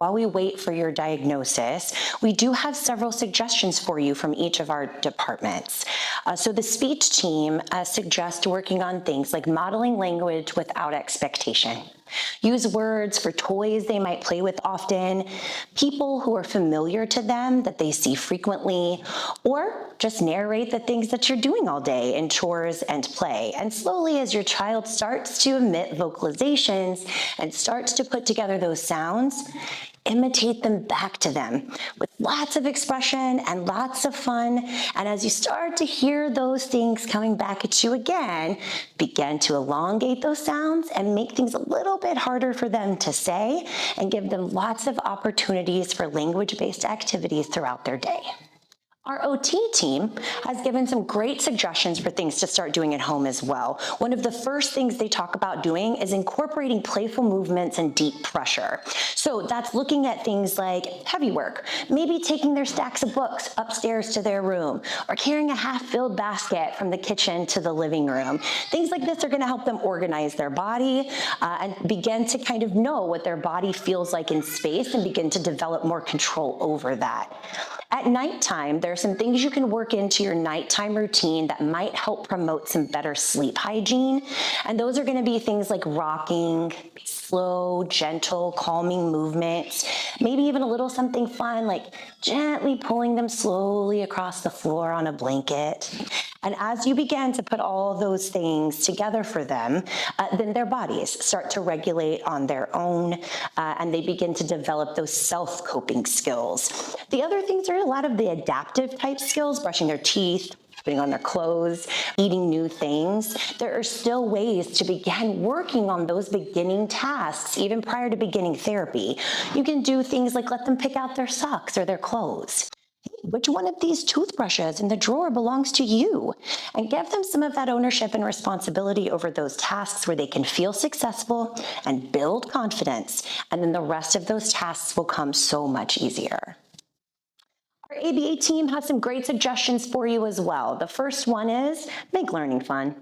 While we wait for your diagnosis, we do have several suggestions for you from each of our departments. So the speech team suggests working on things like modeling language without expectation. Use words for toys they might play with often, people who are familiar to them that they see frequently, or just narrate the things that you're doing all day in chores and play. And slowly, as your child starts to emit vocalizations and starts to put together those sounds, imitate them back to them with lots of expression and lots of fun. And as you start to hear those things coming back at you again, begin to elongate those sounds and make things a little bit harder for them to say and give them lots of opportunities for language-based activities throughout their day. Our OT team has given some great suggestions for things to start doing at home as well. One of the first things they talk about doing is incorporating playful movements and deep pressure. So that's looking at things like heavy work, maybe taking their stacks of books upstairs to their room, or carrying a half-filled basket from the kitchen to the living room. Things like this are going to help them organize their body and begin to kind of know what their body feels like in space and begin to develop more control over that. At nighttime, there are some things you can work into your nighttime routine that might help promote some better sleep hygiene. And those are going to be things like rocking, slow, gentle, calming movements, maybe even a little something fun like gently pulling them slowly across the floor on a blanket. And as you begin to put all those things together for them, then their bodies start to regulate on their own, and they begin to develop those self-coping skills. The other things are a lot of the adaptive type skills, brushing their teeth, putting on their clothes, eating new things. There are still ways to begin working on those beginning tasks, even prior to beginning therapy. You can do things like let them pick out their socks or their clothes. Which one of these toothbrushes in the drawer belongs to you? And give them some of that ownership and responsibility over those tasks where they can feel successful and build confidence. And then the rest of those tasks will come so much easier. Our ABA team has some great suggestions for you as well. The first one is make learning fun.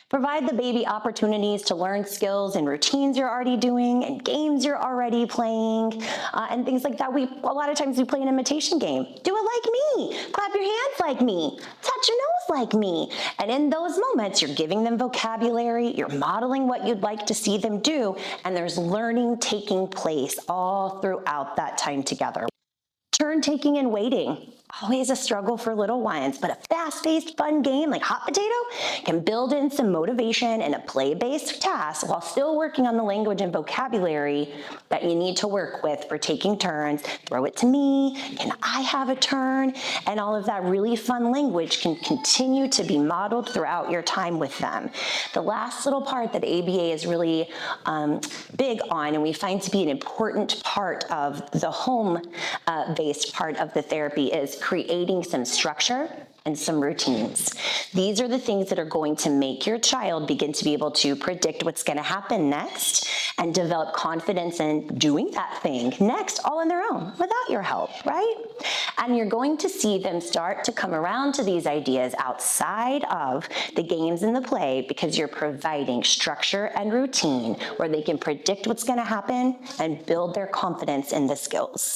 Provide the baby opportunities to learn skills and routines you're already doing and games you're already playing and things like that. A lot of times we play an imitation game. Do it like me, clap your hands like me, touch your nose like me. And in those moments, you're giving them vocabulary, you're modeling what you'd like to see them do, and there's learning taking place all throughout that time together. Turn taking and waiting. Always a struggle for little ones, but a fast-paced, fun game like hot potato can build in some motivation and a play-based task while still working on the language and vocabulary that you need to work with for taking turns. Throw it to me, can I have a turn? And all of that really fun language can continue to be modeled throughout your time with them. The last little part that ABA is really big on, and we find to be an important part of the home-based part of the therapy, is creating some structure and some routines. These are the things that are going to make your child begin to be able to predict what's going to happen next and develop confidence in doing that thing next all on their own without your help, right? And you're going to see them start to come around to these ideas outside of the games and the play because you're providing structure and routine where they can predict what's going to happen and build their confidence in the skills.